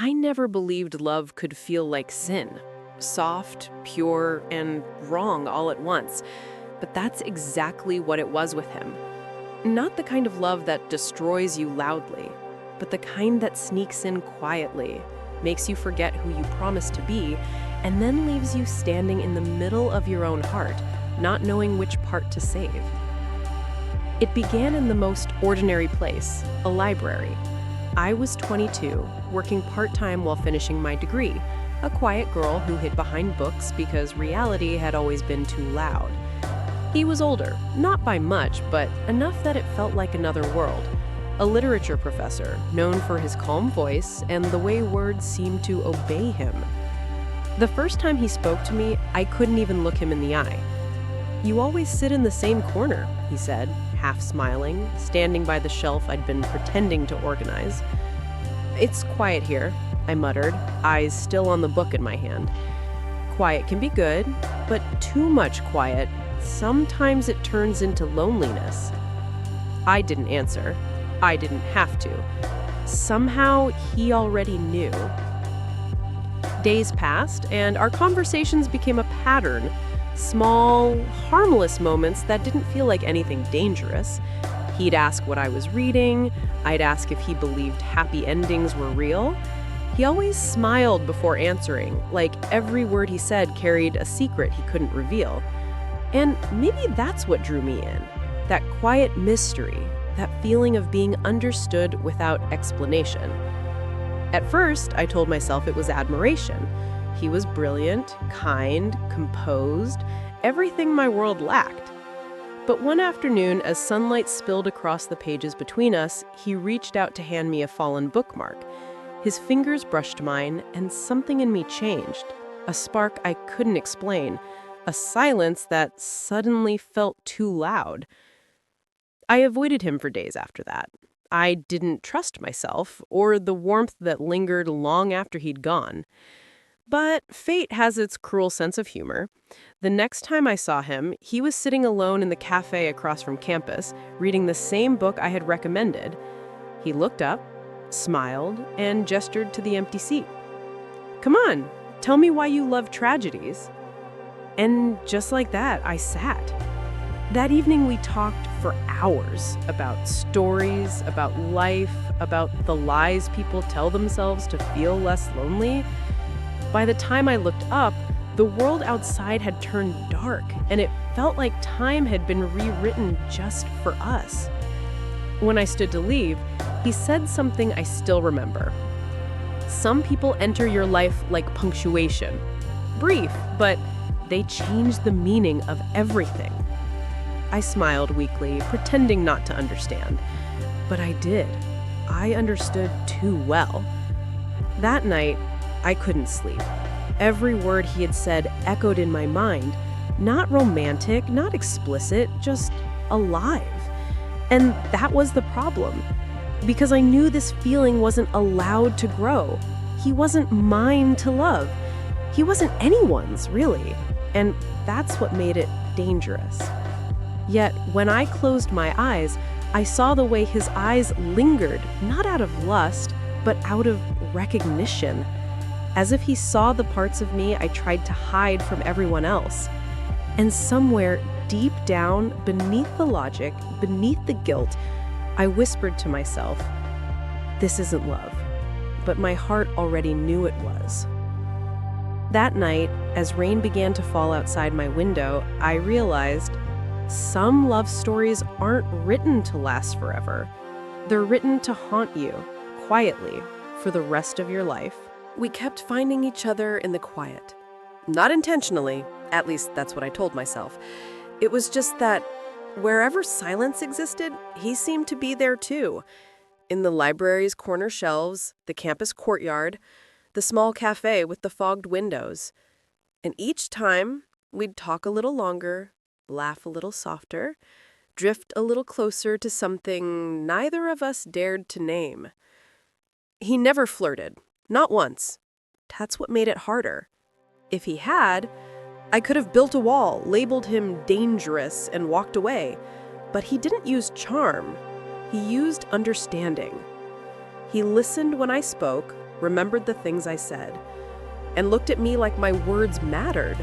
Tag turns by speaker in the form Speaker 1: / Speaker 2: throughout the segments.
Speaker 1: I never believed love could feel like sin. Soft, pure, and wrong all at once. But that's exactly what it was with him. Not the kind of love that destroys you loudly, but the kind that sneaks in quietly, makes you forget who you promised to be, and then leaves you standing in the middle of your own heart, not knowing which part to save. It began in the most ordinary place, a library. I was 22, working part-time while finishing my degree, a quiet girl who hid behind books because reality had always been too loud. He was older, not by much, but enough that it felt like another world. A literature professor, known for his calm voice and the way words seemed to obey him. The first time he spoke to me, I couldn't even look him in the eye. "You always sit in the same corner," he said, half smiling, standing by the shelf I'd been pretending to organize. "It's quiet here," I muttered, eyes still on the book in my hand. Quiet can be good, but too much quiet, sometimes it turns into loneliness. I didn't answer. I didn't have to. Somehow, he already knew. Days passed, and our conversations became a pattern. Small, harmless moments that didn't feel like anything dangerous. He'd ask what I was reading. I'd ask if he believed happy endings were real. He always smiled before answering, like every word he said carried a secret he couldn't reveal. And maybe that's what drew me in. That quiet mystery, that feeling of being understood without explanation. At first, I told myself it was admiration. He was brilliant, kind, composed, everything my world lacked. But one afternoon, as sunlight spilled across the pages between us, he reached out to hand me a fallen bookmark. His fingers brushed mine, and something in me changed. A spark I couldn't explain. A silence that suddenly felt too loud. I avoided him for days after that. I didn't trust myself, or the warmth that lingered long after he'd gone. But fate has its cruel sense of humor. The next time I saw him, he was sitting alone in the cafe across from campus, reading the same book I had recommended. He looked up, smiled, and gestured to the empty seat. "Come on, tell me why you love tragedies." And just like that, I sat. That evening we talked for hours about stories, about life, about the lies people tell themselves to feel less lonely. By the time I looked up, the world outside had turned dark, and it felt like time had been rewritten just for us. When I stood to leave, he said something I still remember. "Some people enter your life like punctuation. Brief, but they change the meaning of everything." I smiled weakly, pretending not to understand. But I did. I understood too well. That night, I couldn't sleep. Every word he had said echoed in my mind. Not romantic, not explicit, just alive. And that was the problem. Because I knew this feeling wasn't allowed to grow. He wasn't mine to love. He wasn't anyone's, really. And that's what made it dangerous. Yet, when I closed my eyes, I saw the way his eyes lingered, not out of lust, but out of recognition. As if he saw the parts of me I tried to hide from everyone else. And somewhere, deep down, beneath the logic, beneath the guilt, I whispered to myself, "This isn't love." But my heart already knew it was. That night, as rain began to fall outside my window, I realized some love stories aren't written to last forever. They're written to haunt you, quietly, for the rest of your life. We kept finding each other in the quiet. Not intentionally, at least that's what I told myself. It was just that wherever silence existed, he seemed to be there too. In the library's corner shelves, the campus courtyard, the small cafe with the fogged windows. And each time, we'd talk a little longer, laugh a little softer, drift a little closer to something neither of us dared to name. He never flirted, not once. That's what made it harder. If he had, I could have built a wall, labeled him dangerous, and walked away. But he didn't use charm. He used understanding. He listened when I spoke, remembered the things I said, and looked at me like my words mattered.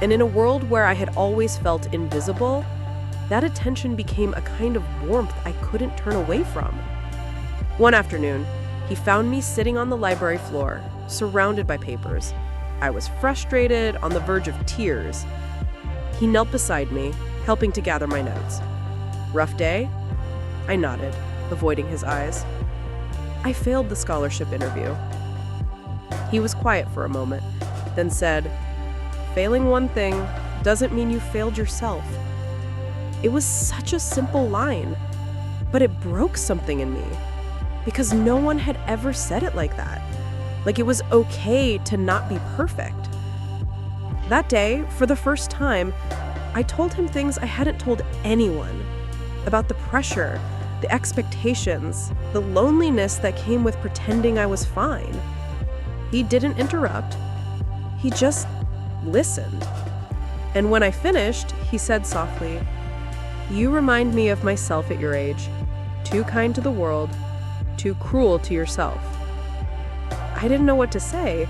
Speaker 1: And in a world where I had always felt invisible, that attention became a kind of warmth I couldn't turn away from. One afternoon, he found me sitting on the library floor, surrounded by papers. I was frustrated, on the verge of tears. He knelt beside me, helping to gather my notes. "Rough day?" I nodded, avoiding his eyes. "I failed the scholarship interview." He was quiet for a moment, then said, "Failing one thing doesn't mean you failed yourself." It was such a simple line, but it broke something in me, because no one had ever said it like that. Like it was okay to not be perfect. That day, for the first time, I told him things I hadn't told anyone, about the pressure, the expectations, the loneliness that came with pretending I was fine. He didn't interrupt. He just listened. And when I finished, he said softly, "You remind me of myself at your age. Too kind to the world, too cruel to yourself." I didn't know what to say,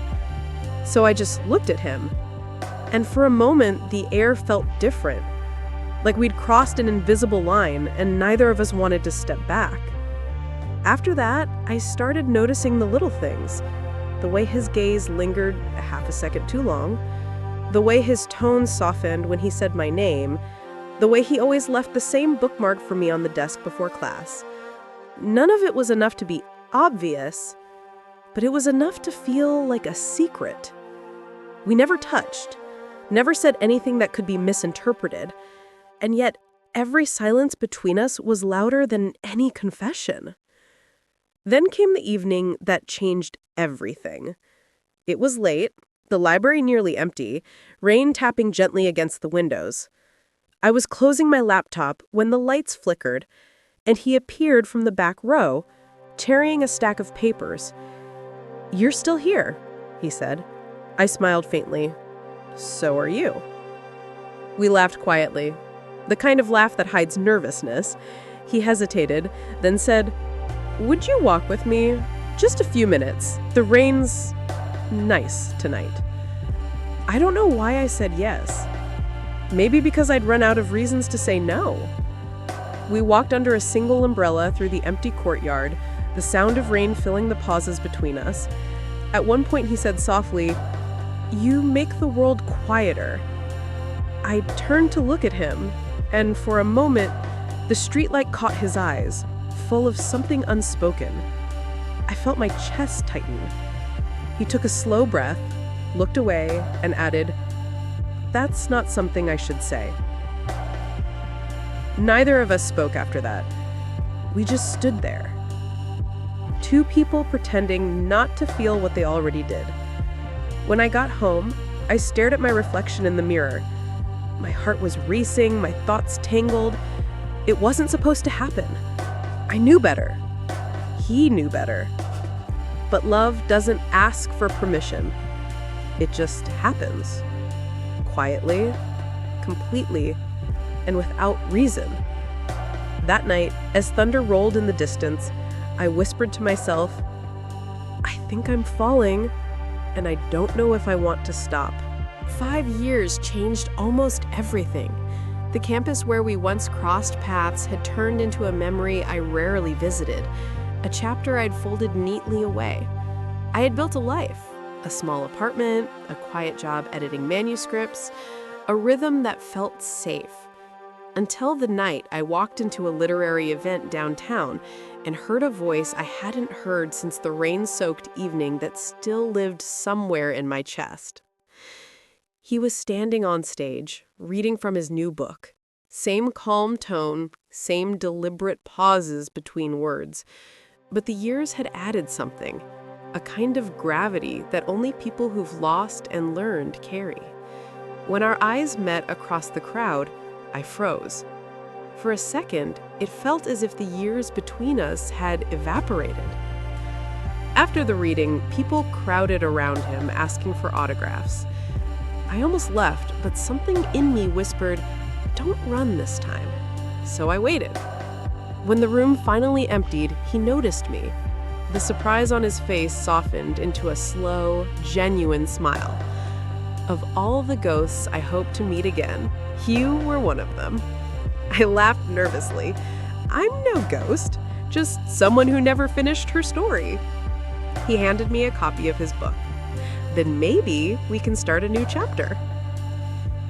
Speaker 1: so I just looked at him. And for a moment, the air felt different, like we'd crossed an invisible line and neither of us wanted to step back. After that, I started noticing the little things. The way his gaze lingered a half a second too long, the way his tone softened when he said my name, the way he always left the same bookmark for me on the desk before class. None of it was enough to be obvious, but it was enough to feel like a secret. We never touched, never said anything that could be misinterpreted, and yet every silence between us was louder than any confession. Then came the evening that changed everything. It was late, the library nearly empty, rain tapping gently against the windows. I was closing my laptop when the lights flickered, and he appeared from the back row, carrying a stack of papers. "You're still here," he said. I smiled faintly. "So are you." We laughed quietly, the kind of laugh that hides nervousness. He hesitated, then said, "Would you walk with me? Just a few minutes. The rain's nice tonight." I don't know why I said yes. Maybe because I'd run out of reasons to say no. We walked under a single umbrella through the empty courtyard, the sound of rain filling the pauses between us. At one point he said softly, "You make the world quieter." I turned to look at him, and for a moment, the streetlight caught his eyes, full of something unspoken. I felt my chest tighten. He took a slow breath, looked away, and added, "That's not something I should say." Neither of us spoke after that. We just stood there. Two people pretending not to feel what they already did. When I got home, I stared at my reflection in the mirror. My heart was racing, my thoughts tangled. It wasn't supposed to happen. I knew better. He knew better. But love doesn't ask for permission. It just happens. Quietly, completely, and without reason. That night, as thunder rolled in the distance, I whispered to myself, "I think I'm falling, and I don't know if I want to stop." 5 years changed almost everything. The campus where we once crossed paths had turned into a memory I rarely visited, a chapter I'd folded neatly away. I had built a life, a small apartment, a quiet job editing manuscripts, a rhythm that felt safe. Until the night I walked into a literary event downtown and heard a voice I hadn't heard since the rain-soaked evening that still lived somewhere in my chest. He was standing on stage, reading from his new book. Same calm tone, same deliberate pauses between words. But the years had added something, a kind of gravity that only people who've lost and learned carry. When our eyes met across the crowd, I froze. For a second, it felt as if the years between us had evaporated. After the reading, people crowded around him, asking for autographs. I almost left, but something in me whispered, "Don't run this time." So I waited. When the room finally emptied, he noticed me. The surprise on his face softened into a slow, genuine smile. Of all the ghosts I hope to meet again, you were one of them. I laughed nervously. I'm no ghost, just someone who never finished her story. He handed me a copy of his book. Then maybe we can start a new chapter.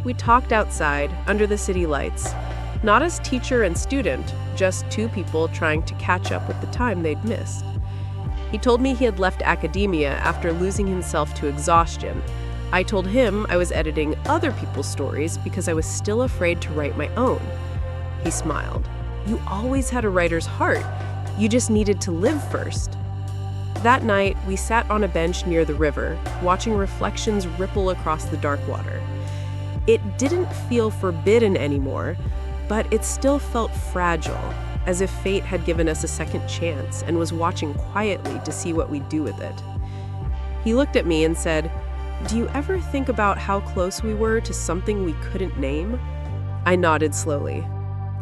Speaker 1: We talked outside, under the city lights, not as teacher and student, just two people trying to catch up with the time they'd missed. He told me he had left academia after losing himself to exhaustion. I told him I was editing other people's stories because I was still afraid to write my own. He smiled. You always had a writer's heart. You just needed to live first. That night, we sat on a bench near the river, watching reflections ripple across the dark water. It didn't feel forbidden anymore, but it still felt fragile, as if fate had given us a second chance and was watching quietly to see what we'd do with it. He looked at me and said, "Do you ever think about how close we were to something we couldn't name?" I nodded slowly.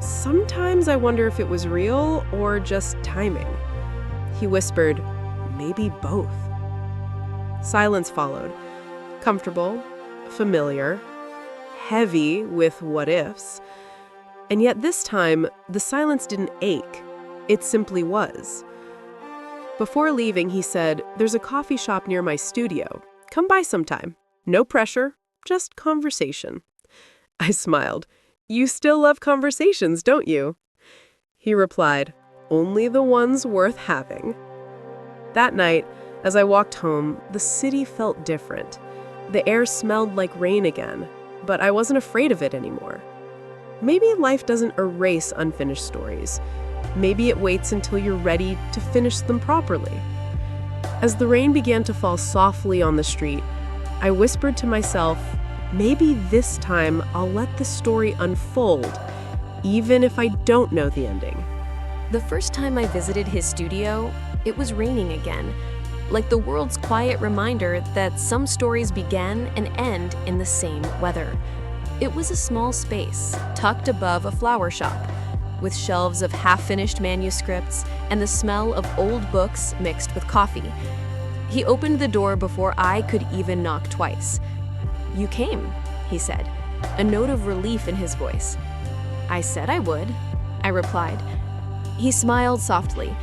Speaker 1: Sometimes I wonder if it was real or just timing. He whispered, "Maybe both." Silence followed. Comfortable, familiar, heavy with what-ifs. And yet this time, the silence didn't ache. It simply was. Before leaving, he said, "There's a coffee shop near my studio. Come by sometime. No pressure, just conversation." I smiled. "You still love conversations, don't you?" He replied, "Only the ones worth having." That night, as I walked home, the city felt different. The air smelled like rain again, but I wasn't afraid of it anymore. Maybe life doesn't erase unfinished stories. Maybe it waits until you're ready to finish them properly. As the rain began to fall softly on the street, I whispered to myself, maybe this time I'll let the story unfold, even if I don't know the ending.
Speaker 2: The first time I visited his studio, it was raining again, like the world's quiet reminder that some stories begin and end in the same weather. It was a small space, tucked above a flower shop, with shelves of half-finished manuscripts and the smell of old books mixed with coffee. He opened the door before I could even knock twice. "You came," he said, a note of relief in his voice. "I said I would," I replied. He smiled softly.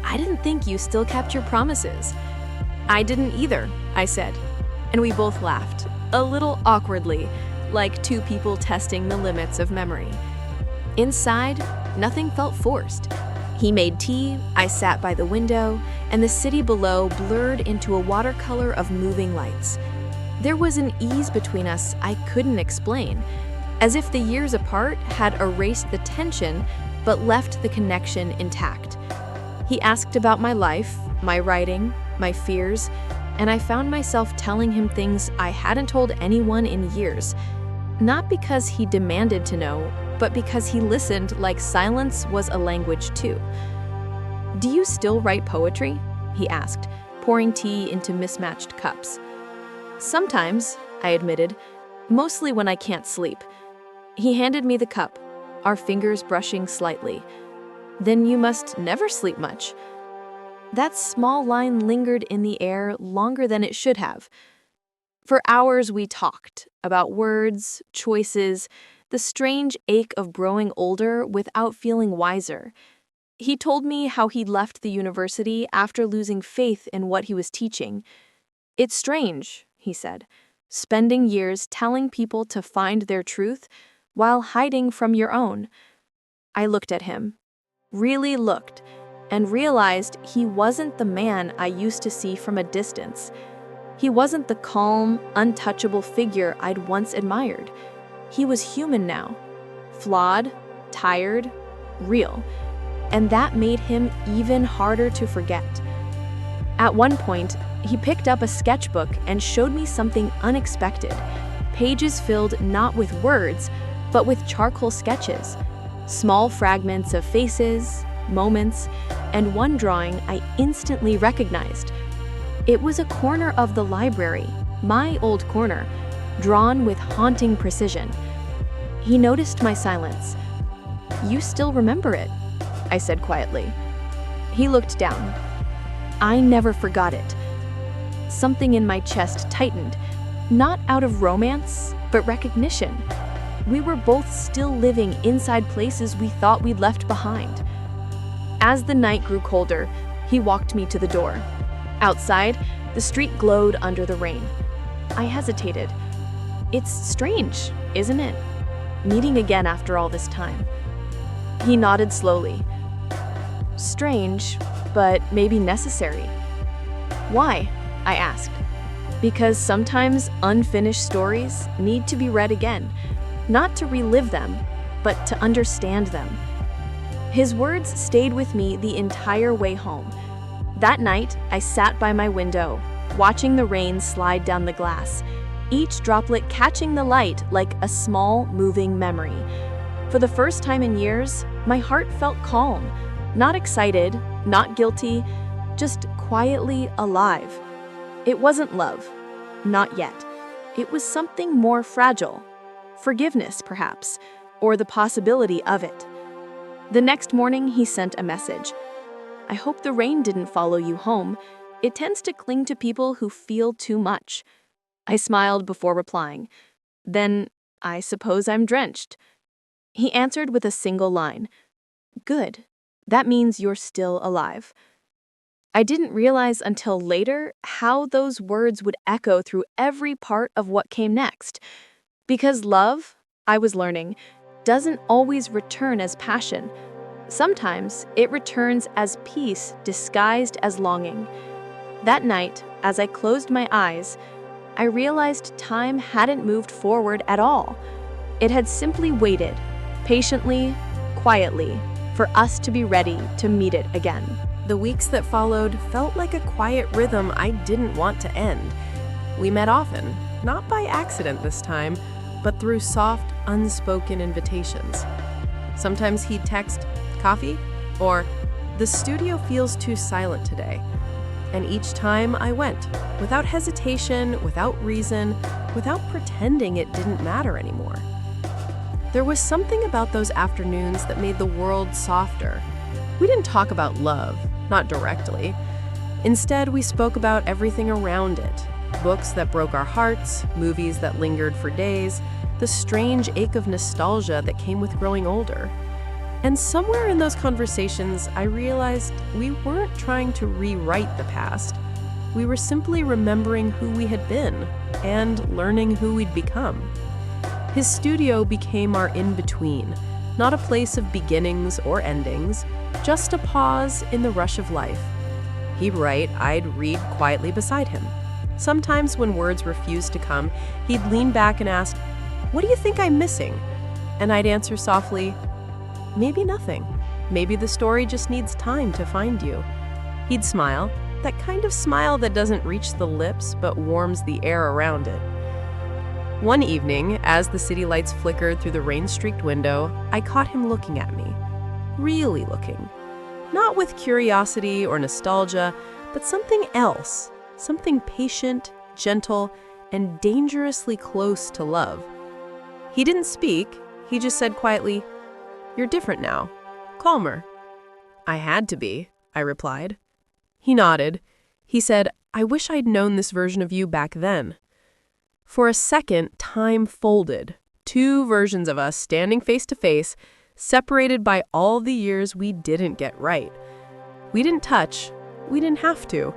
Speaker 2: "I didn't think you still kept your promises." "I didn't either," I said, and we both laughed, a little awkwardly, like two people testing the limits of memory. Inside, nothing felt forced. He made tea, I sat by the window, and the city below blurred into a watercolor of moving lights. There was an ease between us I couldn't explain, as if the years apart had erased the tension but left the connection intact. He asked about my life, my writing, my fears, and I found myself telling him things I hadn't told anyone in years. Not because he demanded to know, but because he listened like silence was a language too. "Do you still write poetry?" he asked, pouring tea into mismatched cups. "Sometimes," I admitted, "mostly when I can't sleep." He handed me the cup, our fingers brushing slightly. "Then you must never sleep much." That small line lingered in the air longer than it should have. For hours we talked about words, choices, the strange ache of growing older without feeling wiser. He told me how he'd left the university after losing faith in what he was teaching. "It's strange," he said, "spending years telling people to find their truth while hiding from your own." I looked at him, really looked, and realized he wasn't the man I used to see from a distance. He wasn't the calm, untouchable figure I'd once admired. He was human now, flawed, tired, real, and that made him even harder to forget. At one point, he picked up a sketchbook and showed me something unexpected, pages filled not with words, but with charcoal sketches, small fragments of faces, moments, and one drawing I instantly recognized. It was a corner of the library, my old corner, drawn with haunting precision. He noticed my silence. "You still remember it," I said quietly. He looked down. I never forgot it. Something in my chest tightened, not out of romance, but recognition. We were both still living inside places we thought we'd left behind. As the night grew colder, he walked me to the door. Outside, the street glowed under the rain. I hesitated. It's strange, isn't it? Meeting again after all this time. He nodded slowly. Strange, but maybe necessary. Why? I asked. Because sometimes unfinished stories need to be read again, not to relive them, but to understand them. His words stayed with me the entire way home. That night, I sat by my window, watching the rain slide down the glass, each droplet catching the light like a small, moving memory. For the first time in years, my heart felt calm, not excited, not guilty, just quietly alive. It wasn't love, not yet. It was something more fragile. Forgiveness, perhaps, or the possibility of it. The next morning, he sent a message. I hope the rain didn't follow you home. It tends to cling to people who feel too much. I smiled before replying. Then, I suppose I'm drenched. He answered with a single line. Good. That means you're still alive. I didn't realize until later how those words would echo through every part of what came next. Because love, I was learning, doesn't always return as passion. Sometimes it returns as peace disguised as longing. That night, as I closed my eyes, I realized time hadn't moved forward at all. It had simply waited, patiently, quietly, for us to be ready to meet it again.
Speaker 1: The weeks that followed felt like a quiet rhythm I didn't want to end. We met often, not by accident this time, but through soft, unspoken invitations. Sometimes he'd text, "Coffee?" or "The studio feels too silent today." And each time I went, without hesitation, without reason, without pretending it didn't matter anymore. There was something about those afternoons that made the world softer. We didn't talk about love, not directly. Instead, we spoke about everything around it. Books that broke our hearts, movies that lingered for days, the strange ache of nostalgia that came with growing older. And somewhere in those conversations, I realized we weren't trying to rewrite the past. We were simply remembering who we had been and learning who we'd become. His studio became our in-between, not a place of beginnings or endings, just a pause in the rush of life. He'd write, I'd read quietly beside him. Sometimes when words refused to come, he'd lean back and ask, "What do you think I'm missing?" And I'd answer softly, "Maybe nothing. Maybe the story just needs time to find you." He'd smile, that kind of smile that doesn't reach the lips but warms the air around it. One evening, as the city lights flickered through the rain-streaked window, I caught him looking at me. Really looking. Not with curiosity or nostalgia, but something else. Something patient, gentle, and dangerously close to love. He didn't speak. He just said quietly, "You're different now. Calmer." "I had to be," I replied. He nodded. He said, "I wish I'd known this version of you back then." For a second, time folded. Two versions of us standing face to face, separated by all the years we didn't get right. We didn't touch. We didn't have to.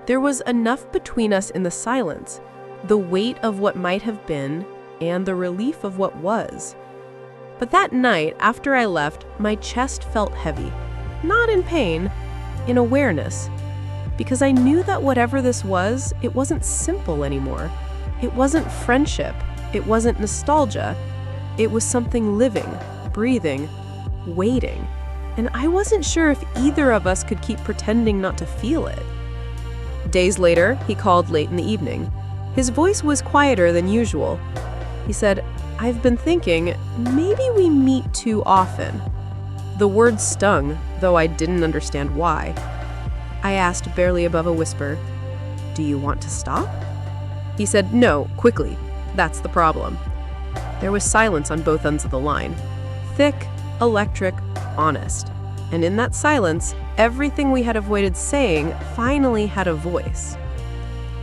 Speaker 1: There was enough between us in the silence, the weight of what might have been, and the relief of what was. But that night, after I left, my chest felt heavy. Not in pain, in awareness. Because I knew that whatever this was, it wasn't simple anymore. It wasn't friendship. It wasn't nostalgia. It was something living, breathing, waiting. And I wasn't sure if either of us could keep pretending not to feel it. Days later, he called late in the evening. His voice was quieter than usual. He said, "I've been thinking, maybe we meet too often." The words stung, though I didn't understand why. I asked barely above a whisper, "Do you want to stop?" He said, "No, quickly. That's the problem." There was silence on both ends of the line. Thick, electric, honest. And in that silence, Everything we had avoided saying finally had a voice.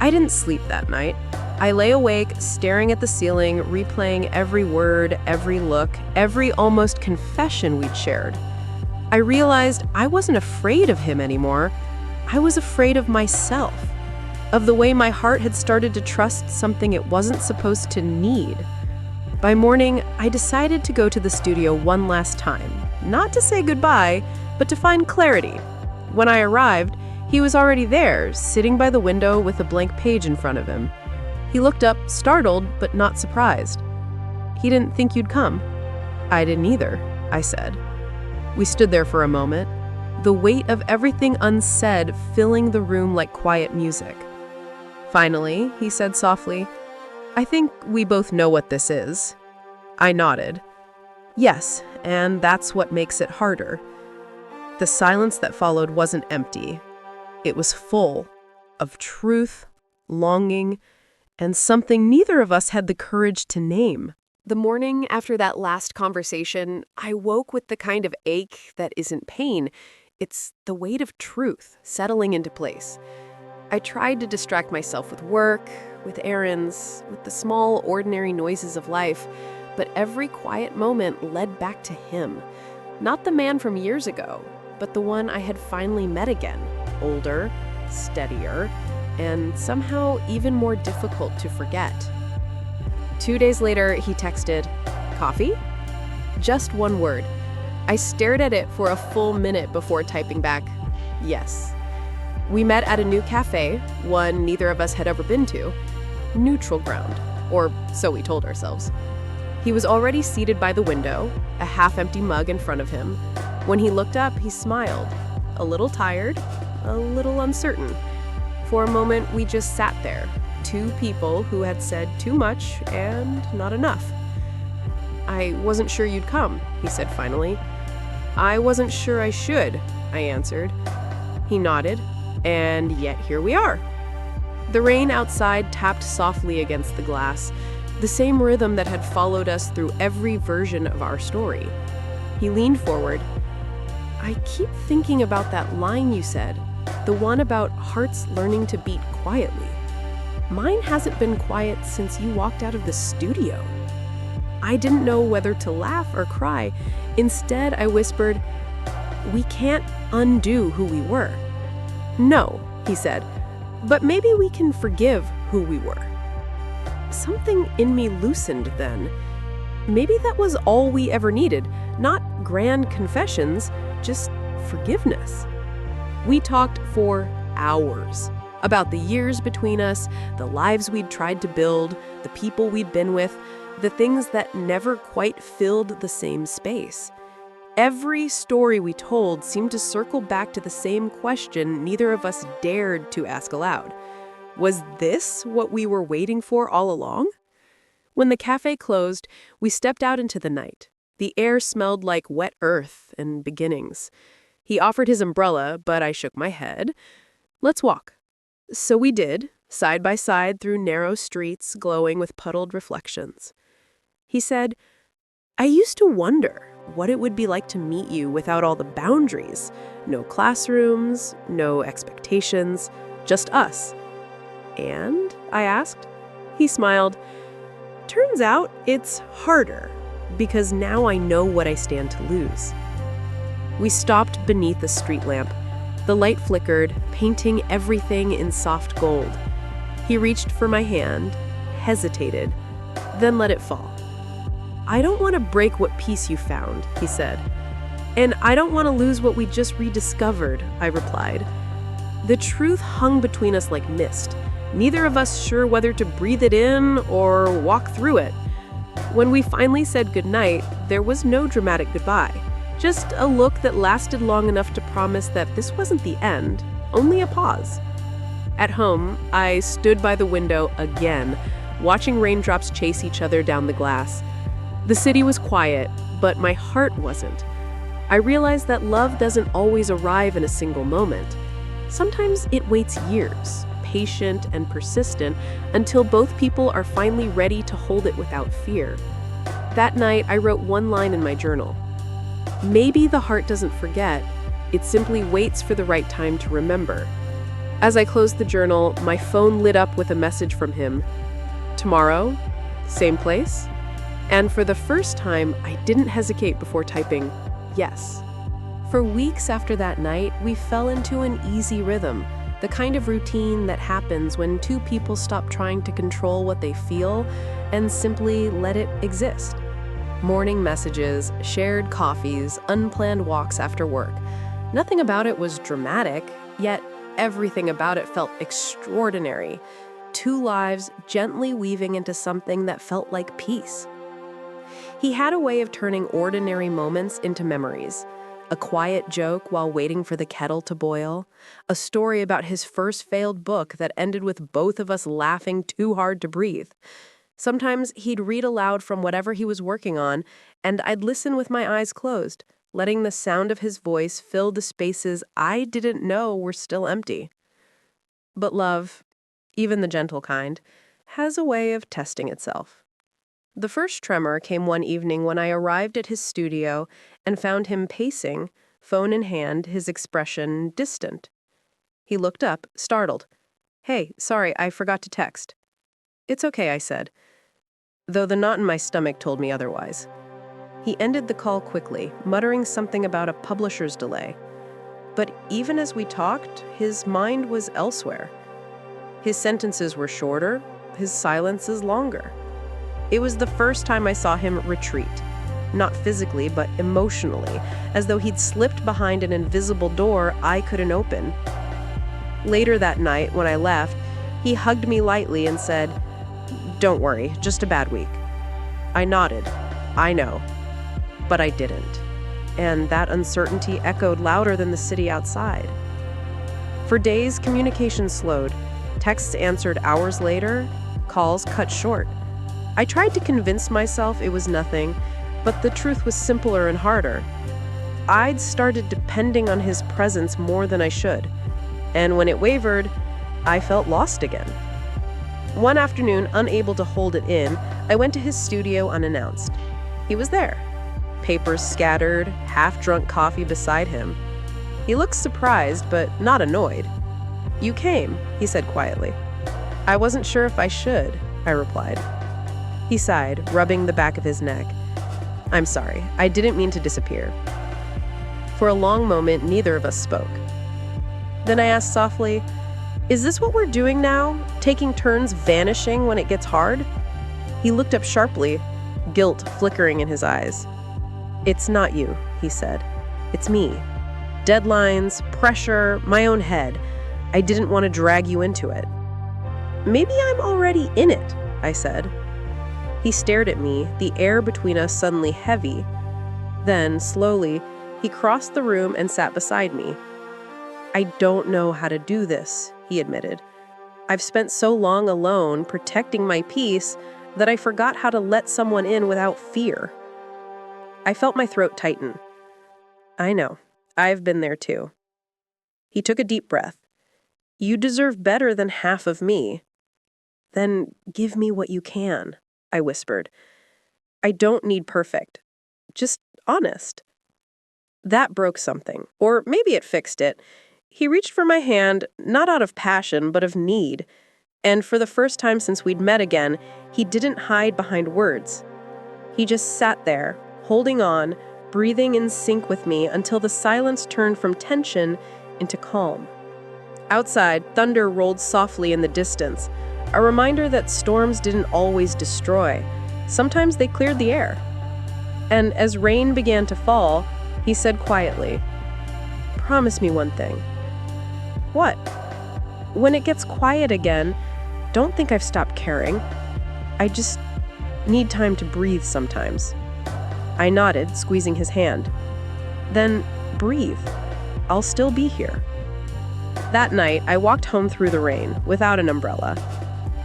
Speaker 1: I didn't sleep that night. I lay awake, staring at the ceiling, replaying every word, every look, every almost confession we'd shared. I realized I wasn't afraid of him anymore. I was afraid of myself, of the way my heart had started to trust something it wasn't supposed to need. By morning, I decided to go to the studio one last time, not to say goodbye, but to find clarity. When I arrived, he was already there, sitting by the window with a blank page in front of him. He looked up, startled, but not surprised. "He didn't think you'd come." "I didn't either," I said. We stood there for a moment, the weight of everything unsaid filling the room like quiet music. Finally, he said softly, "I think we both know what this is." I nodded. "Yes, and that's what makes it harder." The silence that followed wasn't empty. It was full of truth, longing, and something neither of us had the courage to name. The morning after that last conversation, I woke with the kind of ache that isn't pain. It's the weight of truth settling into place. I tried to distract myself with work, with errands, with the small, ordinary noises of life, but every quiet moment led back to him. Not the man from years ago, but the one I had finally met again, older, steadier, and somehow even more difficult to forget. 2 days later, he texted, "Coffee?" Just one word. I stared at it for a full minute before typing back, "Yes." We met at a new cafe, one neither of us had ever been to. Neutral ground, or so we told ourselves. He was already seated by the window, a half-empty mug in front of him. When he looked up, he smiled, a little tired, a little uncertain. For a moment, we just sat there, two people who had said too much and not enough. "I wasn't sure you'd come," he said finally. "I wasn't sure I should," I answered. He nodded, and yet here we are. The rain outside tapped softly against the glass, the same rhythm that had followed us through every version of our story. He leaned forward. "I keep thinking about that line you said, the one about hearts learning to beat quietly. Mine hasn't been quiet since you walked out of the studio." I didn't know whether to laugh or cry. Instead, I whispered, "We can't undo who we were." "No," he said, "but maybe we can forgive who we were." Something in me loosened then. Maybe that was all we ever needed, not grand confessions, just forgiveness. We talked for hours about the years between us, the lives we'd tried to build, the people we'd been with, the things that never quite filled the same space. Every story we told seemed to circle back to the same question neither of us dared to ask aloud. Was this what we were waiting for all along? When the cafe closed, we stepped out into the night. The air smelled like wet earth and beginnings. He offered his umbrella, but I shook my head. "Let's walk." So we did, side by side through narrow streets glowing with puddled reflections. He said, "I used to wonder what it would be like to meet you without all the boundaries. No classrooms, no expectations, just us." "And?" I asked. He smiled. "Turns out it's harder, because now I know what I stand to lose." We stopped beneath a street lamp. The light flickered, painting everything in soft gold. He reached for my hand, hesitated, then let it fall. "I don't want to break what peace you found," he said. "And I don't want to lose what we just rediscovered," I replied. The truth hung between us like mist, neither of us sure whether to breathe it in or walk through it. When we finally said goodnight, there was no dramatic goodbye, just a look that lasted long enough to promise that this wasn't the end, only a pause. At home, I stood by the window again, watching raindrops chase each other down the glass. The city was quiet, but my heart wasn't. I realized that love doesn't always arrive in a single moment. Sometimes it waits years, patient and persistent, until both people are finally ready to hold it without fear. That night, I wrote one line in my journal. "Maybe the heart doesn't forget, It simply waits for the right time to remember. As I closed the journal, my phone lit up with a message from him. Tomorrow, same place? And for the first time, I didn't hesitate before typing yes. For weeks after that night, we fell into an easy rhythm, the kind of routine that happens when two people stop trying to control what they feel and simply let it exist. Morning messages, shared coffees, unplanned walks after work. Nothing about it was dramatic, yet everything about it felt extraordinary. Two lives gently weaving into something that felt like peace. He had a way of turning ordinary moments into memories. A quiet joke while waiting for the kettle to boil. A story about his first failed book that ended with both of us laughing too hard to breathe. Sometimes he'd read aloud from whatever he was working on, and I'd listen with my eyes closed, letting the sound of his voice fill the spaces I didn't know were still empty. But love, even the gentle kind, has a way of testing itself. The first tremor came one evening when I arrived at his studio and found him pacing, phone in hand, his expression distant. He looked up, startled. "Hey, sorry, I forgot to text." "It's okay," I said, though the knot in my stomach told me otherwise. He ended the call quickly, muttering something about a publisher's delay. But even as we talked, his mind was elsewhere. His sentences were shorter, his silences longer. It was the first time I saw him retreat, not physically, but emotionally, as though he'd slipped behind an invisible door I couldn't open. Later that night, when I left, he hugged me lightly and said, "Don't worry, just a bad week." I nodded. I know. But I didn't. And that uncertainty echoed louder than the city outside. For days, communication slowed. Texts answered hours later, calls cut short. I tried to convince myself it was nothing, but the truth was simpler and harder. I'd started depending on his presence more than I should, and when it wavered, I felt lost again. One afternoon, unable to hold it in, I went to his studio unannounced. He was there, papers scattered, half-drunk coffee beside him. He looked surprised, but not annoyed. "You came," he said quietly. "I wasn't sure if I should," I replied. He sighed, rubbing the back of his neck. "I'm sorry, I didn't mean to disappear." For a long moment, neither of us spoke. Then I asked softly, "Is this what we're doing now? Taking turns vanishing when it gets hard?" He looked up sharply, guilt flickering in his eyes. "It's not you," he said. "It's me. Deadlines, pressure, my own head. I didn't want to drag you into it." "Maybe I'm already in it," I said. He stared at me, the air between us suddenly heavy. Then, slowly, he crossed the room and sat beside me. "I don't know how to do this," he admitted. "I've spent so long alone, protecting my peace, that I forgot how to let someone in without fear." I felt my throat tighten. "I know. I've been there too." He took a deep breath. "You deserve better than half of me." "Then give me what you can," I whispered. "I don't need perfect. Just honest." That broke something, or maybe it fixed it. He reached for my hand, not out of passion, but of need. And for the first time since we'd met again, he didn't hide behind words. He just sat there, holding on, breathing in sync with me until the silence turned from tension into calm. Outside, thunder rolled softly in the distance, a reminder that storms didn't always destroy. Sometimes they cleared the air. And as rain began to fall, he said quietly, "Promise me one thing." "What?" "When it gets quiet again, don't think I've stopped caring. I just need time to breathe sometimes." I nodded, squeezing his hand. "Then breathe. I'll still be here." That night, I walked home through the rain, without an umbrella.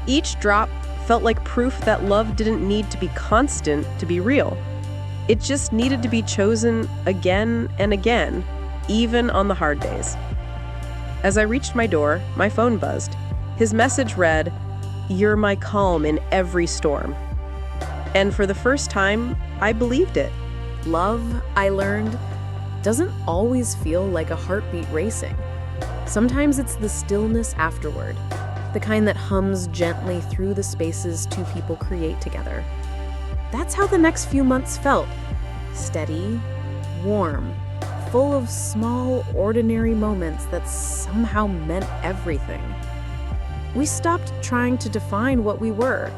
Speaker 1: Each drop felt like proof that love didn't need to be constant to be real. It just needed to be chosen again and again, even on the hard days. As I reached my door, my phone buzzed. His message read, "You're my calm in every storm." And for the first time, I believed it.
Speaker 2: Love, I learned,
Speaker 1: doesn't always feel like a heartbeat racing. Sometimes it's the stillness afterward, the kind that hums gently through the spaces two people create together. That's how the next few months felt. Steady, warm, full of small, ordinary moments that somehow meant everything. We stopped trying to define what we were.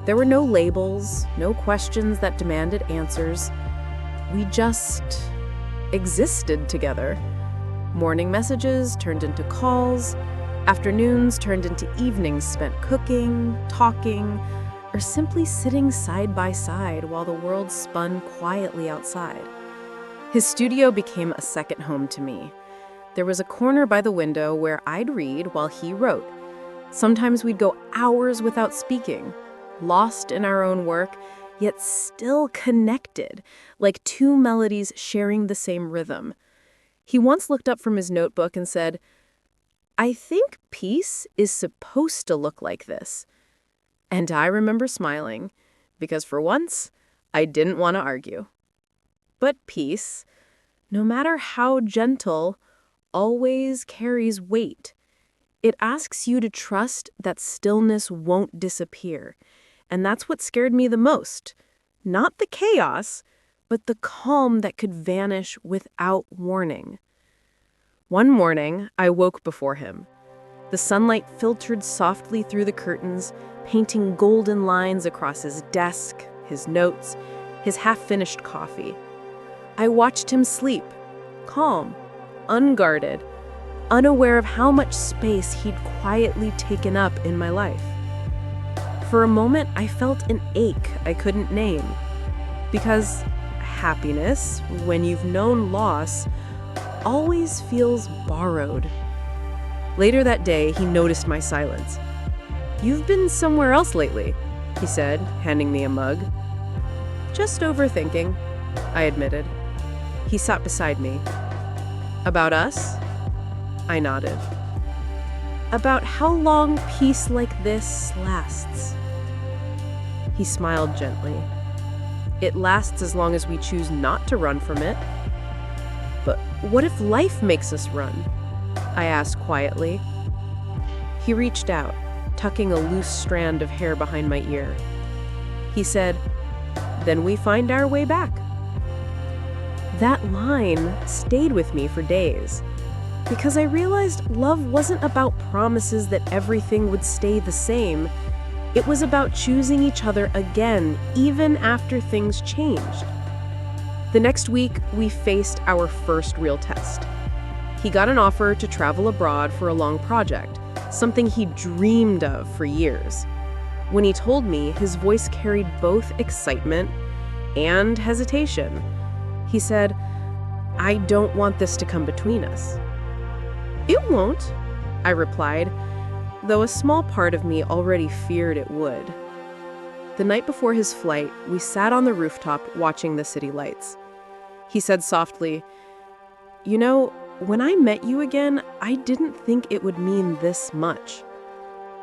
Speaker 1: There were no labels, no questions that demanded answers. We just existed together. Morning messages turned into calls, afternoons turned into evenings spent cooking, talking, or simply sitting side by side while the world spun quietly outside. His studio became a second home to me. There was a corner by the window where I'd read while he wrote. Sometimes we'd go hours without speaking, lost in our own work, yet still connected, like two melodies sharing the same rhythm. He once looked up from his notebook and said, "I think peace is supposed to look like this." And I remember smiling, because for once, I didn't want to argue. But peace, no matter how gentle, always carries weight. It asks you to trust that stillness won't disappear. And that's what scared me the most. Not the chaos, but the calm that could vanish without warning. One morning, I woke before him. The sunlight filtered softly through the curtains, painting golden lines across his desk, his notes, his half-finished coffee. I watched him sleep, calm, unguarded, unaware of how much space he'd quietly taken up in my life. For a moment, I felt an ache I couldn't name. Because happiness, when you've known loss, always feels borrowed. Later that day, he noticed my silence. "You've been somewhere else lately," he said, handing me a mug. "Just overthinking," I admitted. He sat beside me. "About us?" I nodded. "About how long peace like this lasts." He smiled gently. "It lasts as long as we choose not to run from it." "But what if life makes us run?" I asked quietly. He reached out, tucking a loose strand of hair behind my ear. He said, "Then we find our way back." That line stayed with me for days, because I realized love wasn't about promises that everything would stay the same. It was about choosing each other again, even after things changed. The next week, we faced our first real test. He got an offer to travel abroad for a long project, something he dreamed of for years. When he told me, his voice carried both excitement and hesitation. He said, "I don't want this to come between us." "It won't," I replied, though a small part of me already feared it would. The night before his flight, we sat on the rooftop watching the city lights. He said softly, "You know, when I met you again, I didn't think it would mean this much."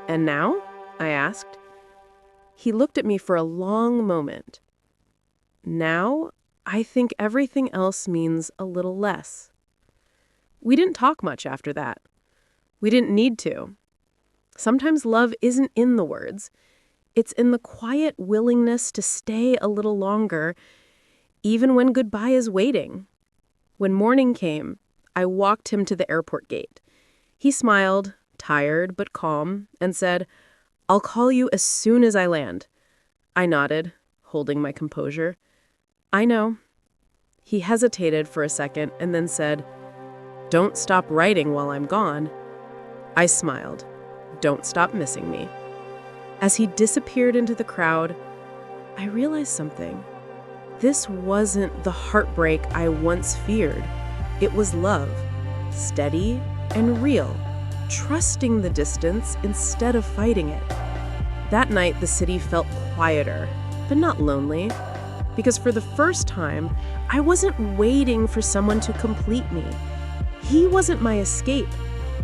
Speaker 1: "And now?" I asked. He looked at me for a long moment. "Now, I think everything else means a little less." We didn't talk much after that. We didn't need to. Sometimes love isn't in the words. It's in the quiet willingness to stay a little longer, even when goodbye is waiting. When morning came, I walked him to the airport gate. He smiled, tired but calm, and said, "I'll call you as soon as I land." I nodded, holding my composure. "I know." He hesitated for a second and then said, "Don't stop writing while I'm gone." I smiled. "Don't stop missing me." As he disappeared into the crowd, I realized something. This wasn't the heartbreak I once feared. It was love, steady and real, trusting the distance instead of fighting it. That night, the city felt quieter, but not lonely, because for the first time, I wasn't waiting for someone to complete me. He wasn't my escape.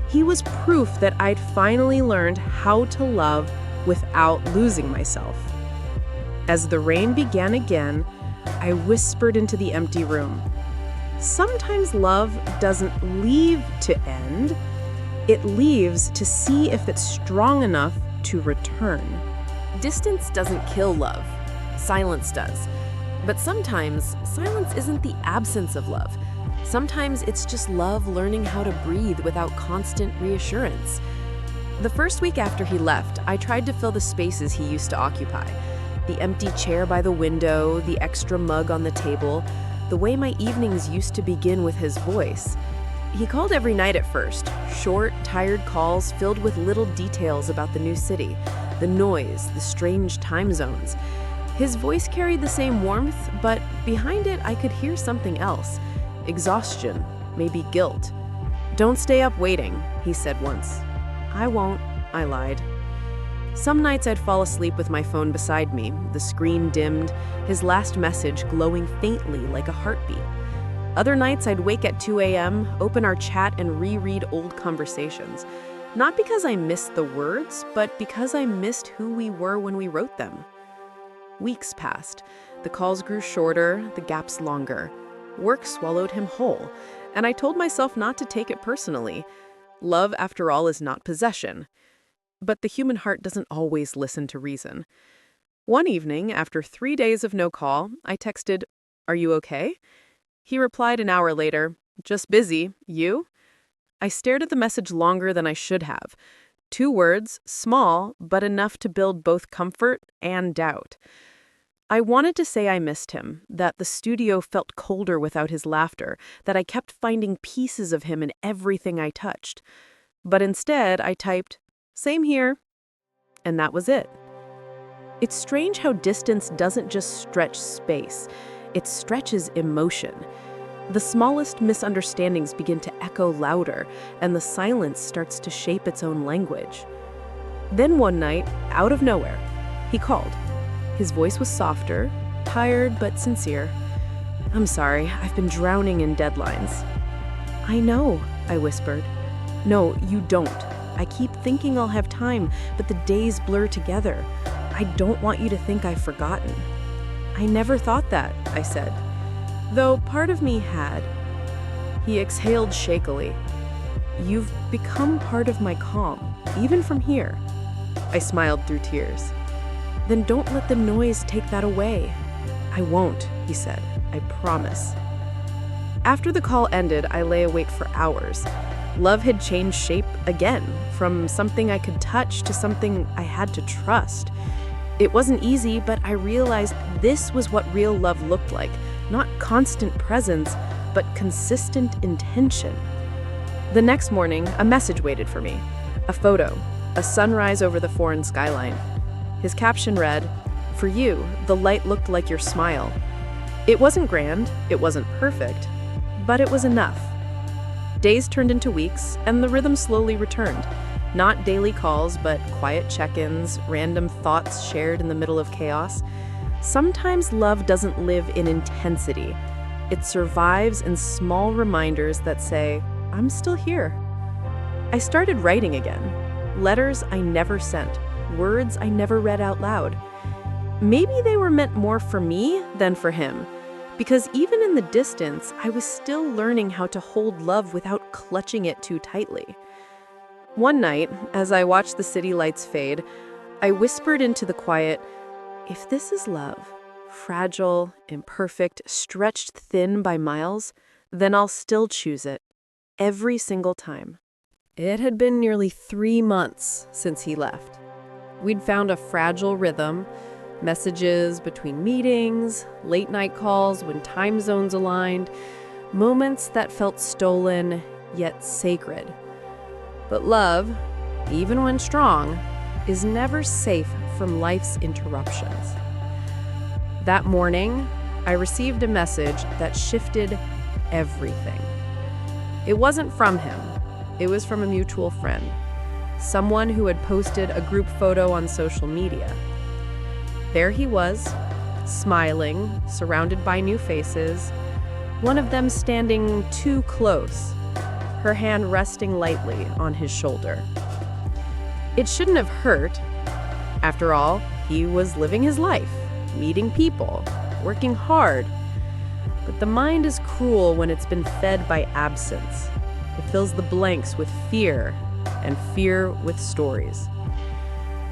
Speaker 1: He was proof that I'd finally learned how to love without losing myself. As the rain began again, I whispered into the empty room, Sometimes love doesn't leave to end, it leaves to see if it's strong enough to return. Distance doesn't kill love, silence does. But sometimes, silence isn't the absence of love. Sometimes it's just love learning how to breathe without constant reassurance. The first week after he left, I tried to fill the spaces he used to occupy. The empty chair by the window, the extra mug on the table, the way my evenings used to begin with his voice. He called every night at first, short, tired calls filled with little details about the new city, the noise, the strange time zones. His voice carried the same warmth, but behind it I could hear something else. Exhaustion, maybe guilt. "Don't stay up waiting," he said once. "I won't," I lied. Some nights I'd fall asleep with my phone beside me, the screen dimmed, his last message glowing faintly like a heartbeat. Other nights I'd wake at 2 a.m., open our chat and reread old conversations. Not because I missed the words, but because I missed who we were when we wrote them. Weeks passed. The calls grew shorter, the gaps longer. Work swallowed him whole, and I told myself not to take it personally. Love, after all, is not possession. But the human heart doesn't always listen to reason. One evening, after 3 days of no call, I texted, "Are you okay?" He replied an hour later, "Just busy. You?" I stared at the message longer than I should have. 2 words, small, but enough to build both comfort and doubt. I wanted to say I missed him, that the studio felt colder without his laughter, that I kept finding pieces of him in everything I touched. But instead, I typed, "Same here." And that was it. It's strange how distance doesn't just stretch space, it stretches emotion. The smallest misunderstandings begin to echo louder, and the silence starts to shape its own language. Then one night, out of nowhere, he called. His voice was softer, tired but sincere. "I'm sorry, I've been drowning in deadlines." "I know," I whispered. "No, you don't. I keep thinking I'll have time, but the days blur together. I don't want you to think I've forgotten." "I never thought that," I said, though part of me had. He exhaled shakily. "You've become part of my calm, even from here." I smiled through tears. "Then don't let the noise take that away." "I won't," he said. "I promise." After the call ended, I lay awake for hours. Love had changed shape again, from something I could touch to something I had to trust. It wasn't easy, but I realized this was what real love looked like. Not constant presence, but consistent intention. The next morning, a message waited for me. A photo, a sunrise over the foreign skyline. His caption read, "For you, the light looked like your smile." It wasn't grand, it wasn't perfect, but it was enough. Days turned into weeks, and the rhythm slowly returned. Not daily calls, but quiet check-ins, random thoughts shared in the middle of chaos. Sometimes love doesn't live in intensity. It survives in small reminders that say, "I'm still here." I started writing again. Letters I never sent, words I never read out loud. Maybe they were meant more for me than for him, because even in the distance, I was still learning how to hold love without clutching it too tightly. One night, as I watched the city lights fade, I whispered into the quiet, "If this is love, fragile, imperfect, stretched thin by miles, then I'll still choose it, every single time." It had been nearly 3 months since he left. We'd found a fragile rhythm, messages between meetings, late-night calls when time zones aligned, moments that felt stolen, yet sacred. But love, even when strong, is never safe from life's interruptions. That morning, I received a message that shifted everything. It wasn't from him. It was from a mutual friend, someone who had posted a group photo on social media. There he was, smiling, surrounded by new faces, one of them standing too close, her hand resting lightly on his shoulder. It shouldn't have hurt. After all, he was living his life, meeting people, working hard. But the mind is cruel when it's been fed by absence. It fills the blanks with fear, and fear with stories.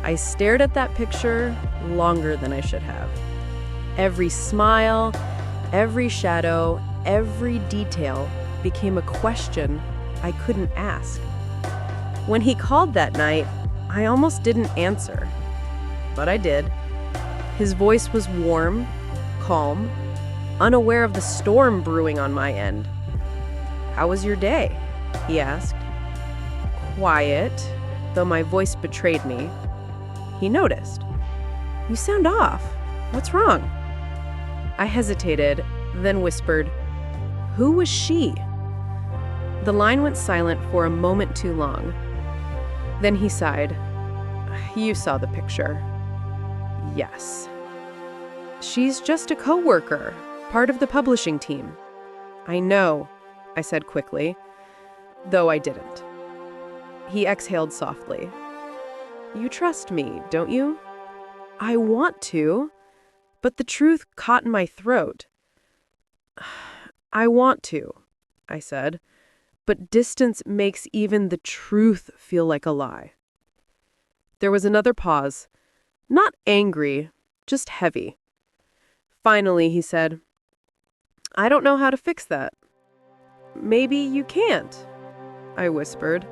Speaker 1: I stared at that picture longer than I should have. Every smile, every shadow, every detail became a question I couldn't ask. When he called that night, I almost didn't answer. But I did. His voice was warm, calm, unaware of the storm brewing on my end. "How was your day?" he asked. Quiet, though my voice betrayed me. He noticed. "You sound off. What's wrong?" I hesitated, then whispered, "Who was she?" The line went silent for a moment too long. Then he sighed. "You saw the picture." "Yes." "She's just a coworker, part of the publishing team." "I know," I said quickly, though I didn't. He exhaled softly. "You trust me, don't you?" "I want to," but the truth caught in my throat. "I want to," I said, "but distance makes even the truth feel like a lie." There was another pause, not angry, just heavy. Finally, he said, "I don't know how to fix that." "Maybe you can't," I whispered.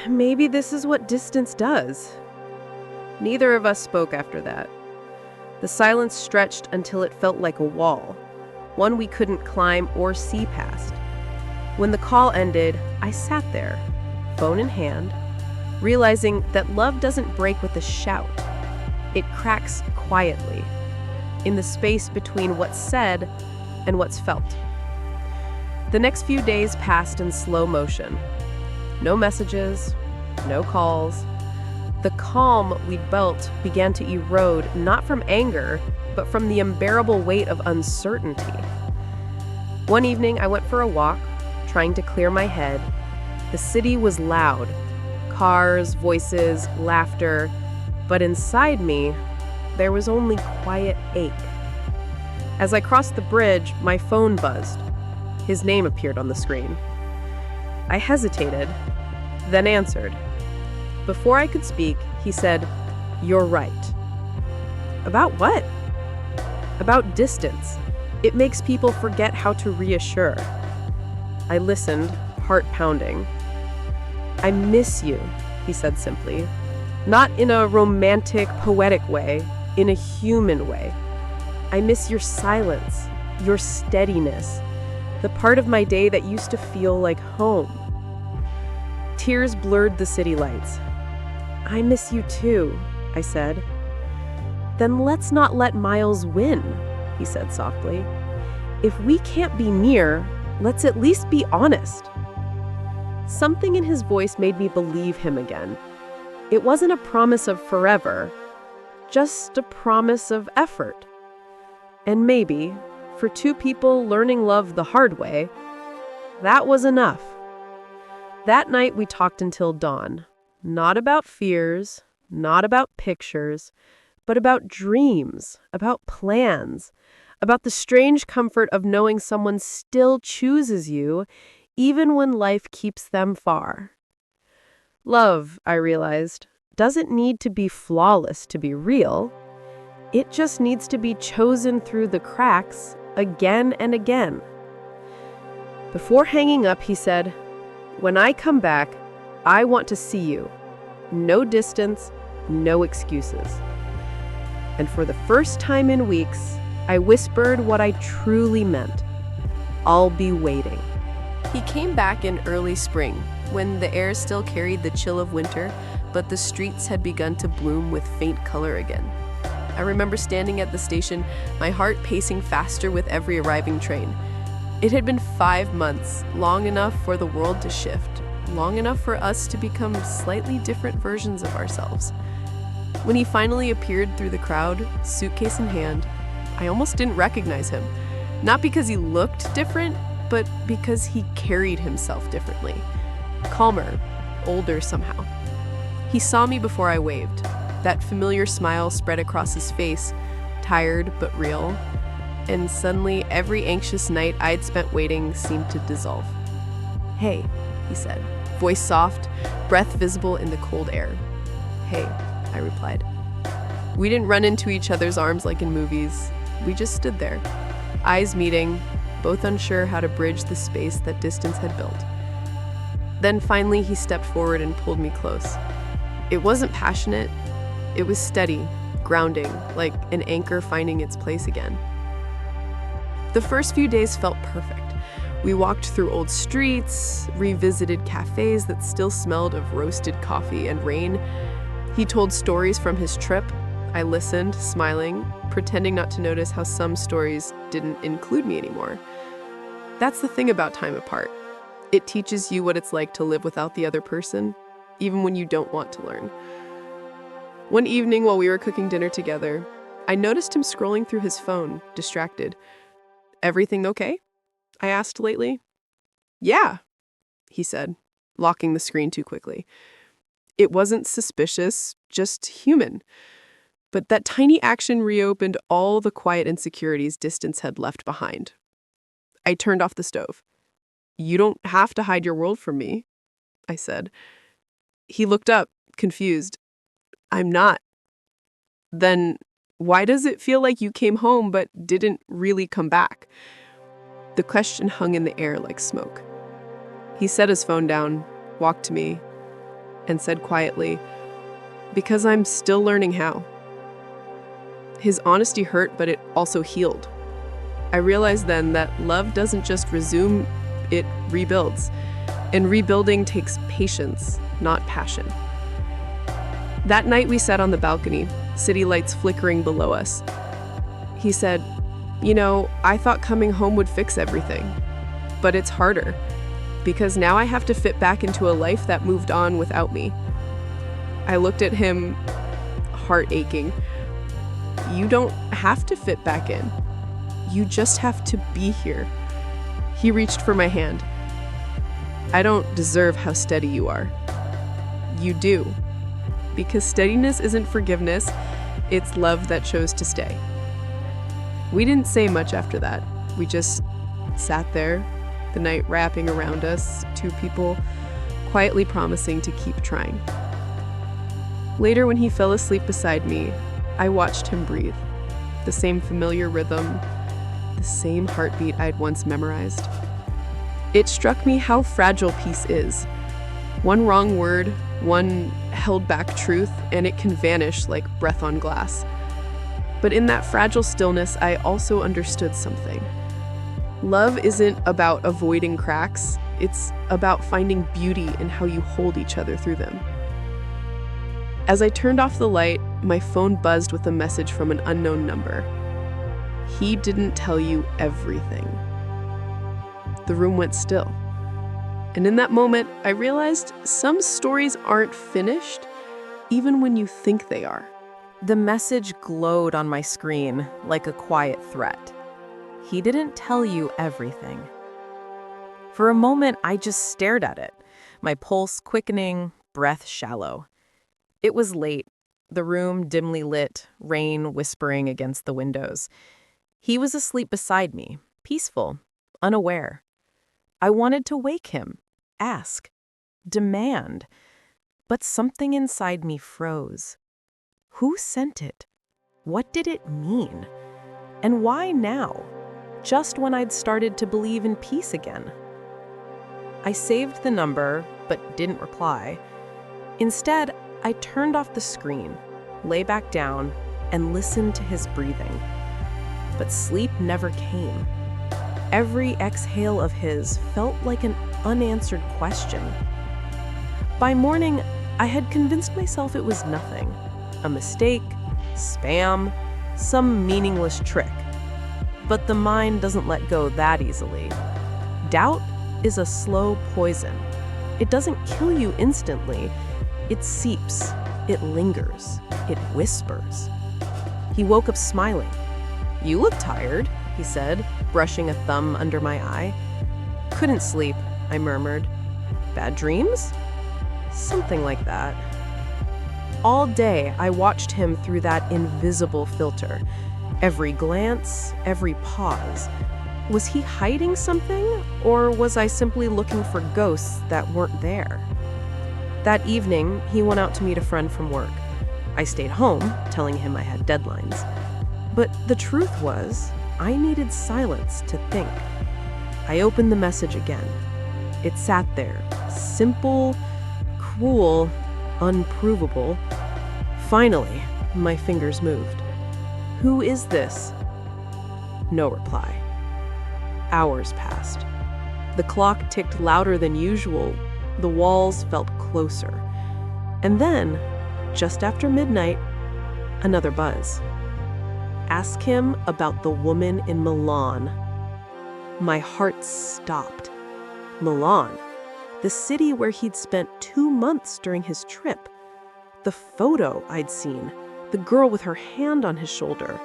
Speaker 1: "Maybe this is what distance does." Neither of us spoke after that. The silence stretched until it felt like a wall, one we couldn't climb or see past. When the call ended, I sat there, phone in hand, realizing that love doesn't break with a shout. It cracks quietly, in the space between what's said and what's felt. The next few days passed in slow motion. No messages, no calls. The calm we'd built began to erode, not from anger, but from the unbearable weight of uncertainty. One evening, I went for a walk, trying to clear my head. The city was loud. Cars, voices, laughter. But inside me, there was only quiet ache. As I crossed the bridge, my phone buzzed. His name appeared on the screen. I hesitated, then answered. Before I could speak, he said, "You're right." "About what?" "About distance. It makes people forget how to reassure." I listened, heart pounding. "I miss you," he said simply. Not in a romantic, poetic way, in a human way. "I miss your silence, your steadiness, the part of my day that used to feel like home." Tears blurred the city lights. "I miss you too," I said. "Then let's not let miles win," he said softly. "If we can't be near, let's at least be honest." Something in his voice made me believe him again. It wasn't a promise of forever, just a promise of effort. And maybe, for two people learning love the hard way, that was enough. That night we talked until dawn. Not about fears, not about pictures, but about dreams, about plans, about the strange comfort of knowing someone still chooses you, even when life keeps them far. Love, I realized, doesn't need to be flawless to be real. It just needs to be chosen through the cracks again and again. Before hanging up, he said, "When I come back, I want to see you. No distance, no excuses." And for the first time in weeks, I whispered what I truly meant. "I'll be waiting." He came back in early spring, when the air still carried the chill of winter, but the streets had begun to bloom with faint color again. I remember standing at the station, my heart pacing faster with every arriving train. It had been 5 months, long enough for the world to shift, long enough for us to become slightly different versions of ourselves. When he finally appeared through the crowd, suitcase in hand, I almost didn't recognize him. Not because he looked different, but because he carried himself differently. Calmer, older somehow. He saw me before I waved. That familiar smile spread across his face, tired but real. and suddenly every anxious night I'd spent waiting seemed to dissolve. "Hey," he said, voice soft, breath visible in the cold air. "Hey," I replied. We didn't run into each other's arms like in movies. We just stood there, eyes meeting, both unsure how to bridge the space that distance had built. Then finally he stepped forward and pulled me close. It wasn't passionate, it was steady, grounding, like an anchor finding its place again. The first few days felt perfect. We walked through old streets, revisited cafes that still smelled of roasted coffee and rain. He told stories from his trip. I listened, smiling, pretending not to notice how some stories didn't include me anymore. That's the thing about time apart. It teaches you what it's like to live without the other person, even when you don't want to learn. One evening while we were cooking dinner together, I noticed him scrolling through his phone, distracted. "Everything okay?" I asked lately. "Yeah," he said, locking the screen too quickly. It wasn't suspicious, just human. But that tiny action reopened all the quiet insecurities distance had left behind. I turned off the stove. "You don't have to hide your world from me," I said. He looked up, confused. "I'm not." "Then why does it feel like you came home but didn't really come back?" The question hung in the air like smoke. He set his phone down, walked to me, and said quietly, "Because I'm still learning how." His honesty hurt, but it also healed. I realized then that love doesn't just resume, it rebuilds. And rebuilding takes patience, not passion. That night we sat on the balcony, city lights flickering below us. He said, "You know, I thought coming home would fix everything. But it's harder, because now I have to fit back into a life that moved on without me." I looked at him, heart aching. "You don't have to fit back in. You just have to be here." He reached for my hand. "I don't deserve how steady you are." "You do. Because steadiness isn't forgiveness, it's love that chose to stay." We didn't say much after that. We just sat there, the night wrapping around us, two people quietly promising to keep trying. Later, when he fell asleep beside me, I watched him breathe. The same familiar rhythm, the same heartbeat I'd once memorized. It struck me how fragile peace is. One wrong word, one held back truth, and it can vanish like breath on glass. But in that fragile stillness, I also understood something. Love isn't about avoiding cracks, it's about finding beauty in how you hold each other through them. As I turned off the light, my phone buzzed with a message from an unknown number. "He didn't tell you everything." The room went still. And in that moment, I realized some stories aren't finished, even when you think they are.
Speaker 3: The message glowed on my screen like a quiet threat. He didn't tell you everything. For a moment, I just stared at it, my pulse quickening, breath shallow. It was late, the room dimly lit, rain whispering against the windows. He was asleep beside me, peaceful, unaware. I wanted to wake him, ask, demand, but something inside me froze. Who sent it? What did it mean? And why now? Just when I'd started to believe in peace again. I saved the number, but didn't reply. Instead, I turned off the screen, lay back down, and listened to his breathing. But sleep never came. Every exhale of his felt like an unanswered question. By morning, I had convinced myself it was nothing. A mistake, spam, some meaningless trick. But the mind doesn't let go that easily. Doubt is a slow poison. It doesn't kill you instantly. It seeps, it lingers, it whispers. He woke up smiling. "You look tired," he said, brushing a thumb under my eye. "Couldn't sleep," I murmured. "Bad dreams?" "Something like that." All day, I watched him through that invisible filter. Every glance, every pause. Was he hiding something, or was I simply looking for ghosts that weren't there? That evening, he went out to meet a friend from work. I stayed home, telling him I had deadlines. But the truth was, I needed silence to think. I opened the message again. It sat there, simple, cruel, unprovable. Finally, my fingers moved. "Who is this?" No reply. Hours passed. The clock ticked louder than usual. The walls felt closer. And then, just after midnight, another buzz. "Ask him about the woman in Milan." My heart stopped. Milan, the city where he'd spent 2 months during his trip. The photo I'd seen, the girl with her hand on his shoulder.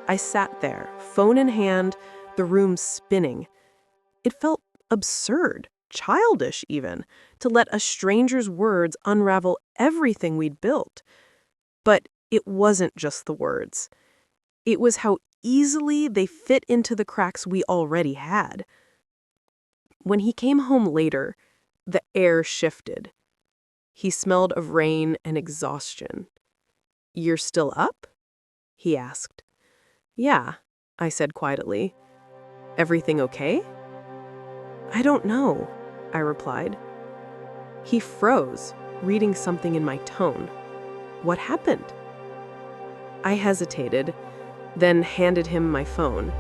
Speaker 3: I sat there, phone in hand, the room spinning. It felt absurd, childish even, to let a stranger's words unravel everything we'd built. But it wasn't just the words. It was how easily they fit into the cracks we already had. When he came home later, the air shifted. He smelled of rain and exhaustion. "You're still up?" he asked. "Yeah," I said quietly. "Everything okay?" "I don't know," I replied. He froze, reading something in my tone. "What happened?" I hesitated, then handed him my phone.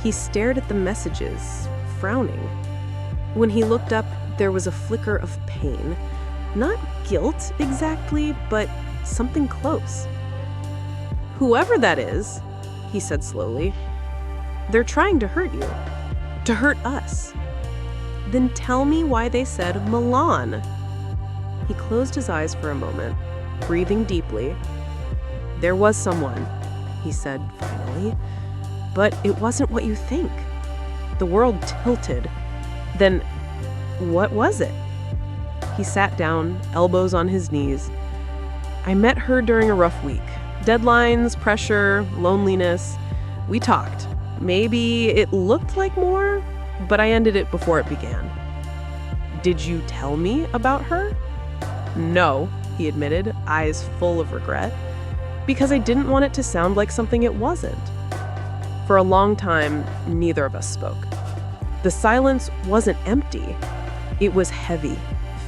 Speaker 3: He stared at the messages, frowning. When he looked up, there was a flicker of pain. Not guilt exactly, but something close. "Whoever that is," he said slowly, "they're trying to hurt you. To hurt us." "Then tell me why they said Milan." He closed his eyes for a moment, breathing deeply. "There was someone," he said finally, "but it wasn't what you think." The world tilted. "Then what was it?" He sat down, elbows on his knees. "I met her during a rough week. Deadlines, pressure, loneliness. We talked. Maybe it looked like more, but I ended it before it began." "Did you tell me about her?" "No," he admitted, eyes full of regret, "because I didn't want it to sound like something it wasn't." For a long time, neither of us spoke. The silence wasn't empty. It was heavy,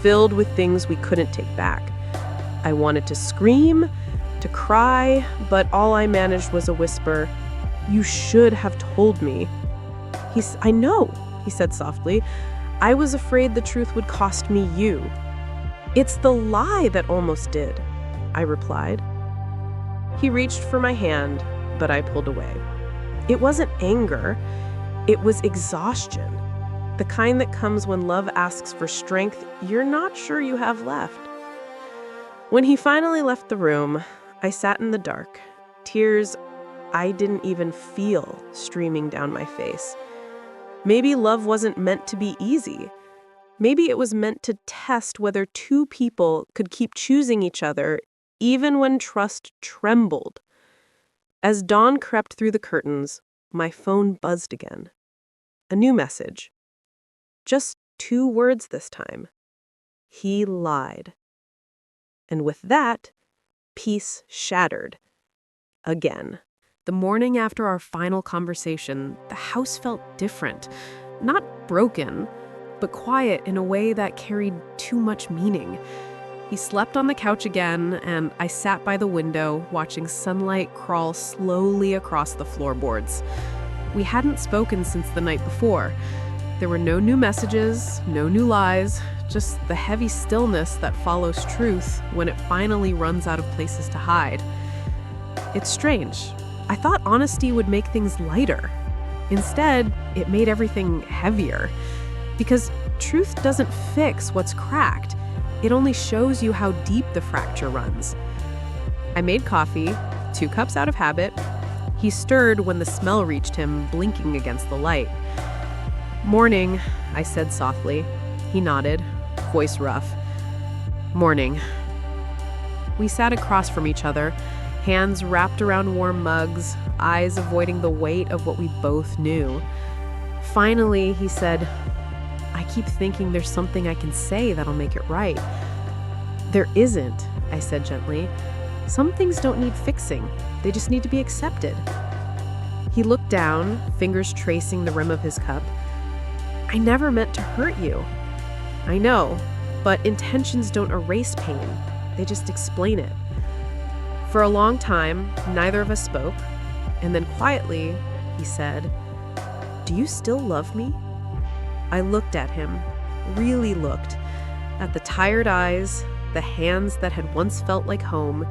Speaker 3: filled with things we couldn't take back. I wanted to scream, to cry, but all I managed was a whisper, "You should have told me." "I know," he said softly. "I was afraid the truth would cost me you." "It's the lie that almost did," I replied. He reached for my hand, but I pulled away. It wasn't anger, it was exhaustion. The kind that comes when love asks for strength you're not sure you have left. When he finally left the room, I sat in the dark, tears I didn't even feel streaming down my face. Maybe love wasn't meant to be easy. Maybe it was meant to test whether two people could keep choosing each other even when trust trembled. As dawn crept through the curtains, my phone buzzed again. A new message. Just 2 words this time. He lied. And with that, peace shattered. Again. The morning after our final conversation, the house felt different. Not broken, but quiet in a way that carried too much meaning. He slept on the couch again, and I sat by the window, watching sunlight crawl slowly across the floorboards. We hadn't spoken since the night before. There were no new messages, no new lies, just the heavy stillness that follows truth when it finally runs out of places to hide. It's strange. I thought honesty would make things lighter. Instead, it made everything heavier. Because truth doesn't fix what's cracked. It only shows you how deep the fracture runs. I made coffee, 2 cups out of habit. He stirred when the smell reached him, blinking against the light. "Morning," I said softly. He nodded, voice rough. "Morning." We sat across from each other, Hands wrapped around warm mugs, eyes avoiding the weight of what we both knew. Finally, he said, "I keep thinking there's something I can say that'll make it right." "There isn't," I said gently. "Some things don't need fixing. They just need to be accepted." He looked down, fingers tracing the rim of his cup. "I never meant to hurt you." "I know, but intentions don't erase pain. They just explain it." For a long time, neither of us spoke, and then quietly, he said, "Do you still love me?" I looked at him, really looked, at the tired eyes, the hands that had once felt like home,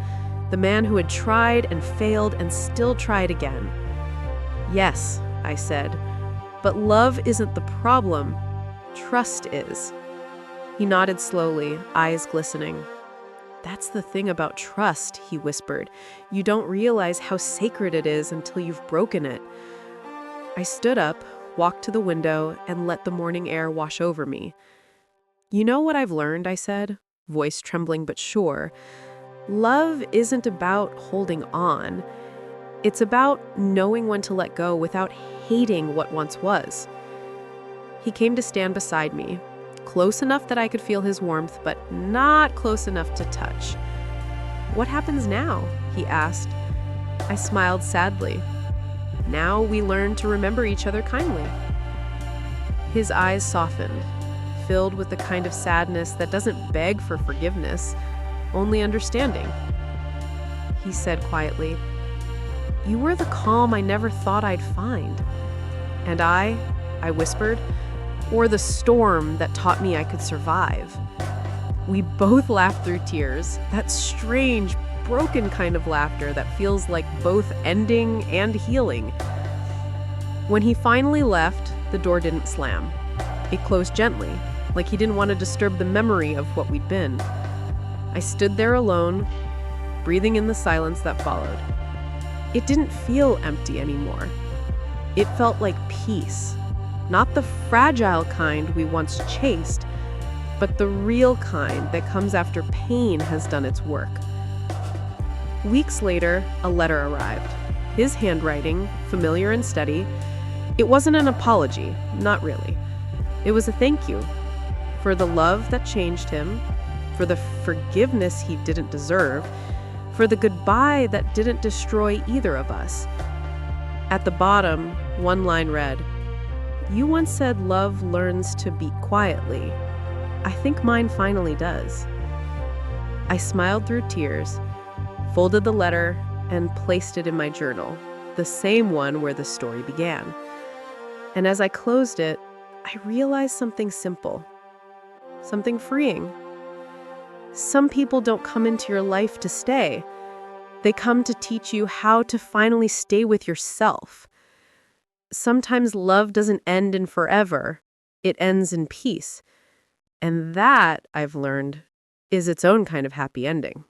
Speaker 3: the man who had tried and failed and still tried again. "Yes," I said, "but love isn't the problem. Trust is." He nodded slowly, eyes glistening. "That's the thing about trust," he whispered. "You don't realize how sacred it is until you've broken it." I stood up, walked to the window, and let the morning air wash over me. "You know what I've learned," I said, voice trembling but sure. "Love isn't about holding on. It's about knowing when to let go without hating what once was." He came to stand beside me, close enough that I could feel his warmth, but not close enough to touch. "What happens now?" he asked. I smiled sadly. "Now we learn to remember each other kindly." His eyes softened, filled with the kind of sadness that doesn't beg for forgiveness, only understanding. He said quietly, "You were the calm I never thought I'd find." "And I whispered, "or the storm that taught me I could survive." We both laughed through tears, that strange, broken kind of laughter that feels like both ending and healing. When he finally left, the door didn't slam. It closed gently, like he didn't want to disturb the memory of what we'd been. I stood there alone, breathing in the silence that followed. It didn't feel empty anymore. It felt like peace. Not the fragile kind we once chased, but the real kind that comes after pain has done its work. Weeks later, a letter arrived. His handwriting, familiar and steady. It wasn't an apology, not really. It was a thank you for the love that changed him, for the forgiveness he didn't deserve, for the goodbye that didn't destroy either of us. At the bottom, one line read, "You once said love learns to beat quietly. I think mine finally does." I smiled through tears, folded the letter, and placed it in my journal, the same one where the story began. And as I closed it, I realized something simple, something freeing. Some people don't come into your life to stay. They come to teach you how to finally stay with yourself. Sometimes love doesn't end in forever. It ends in peace. And that, I've learned, is its own kind of happy ending.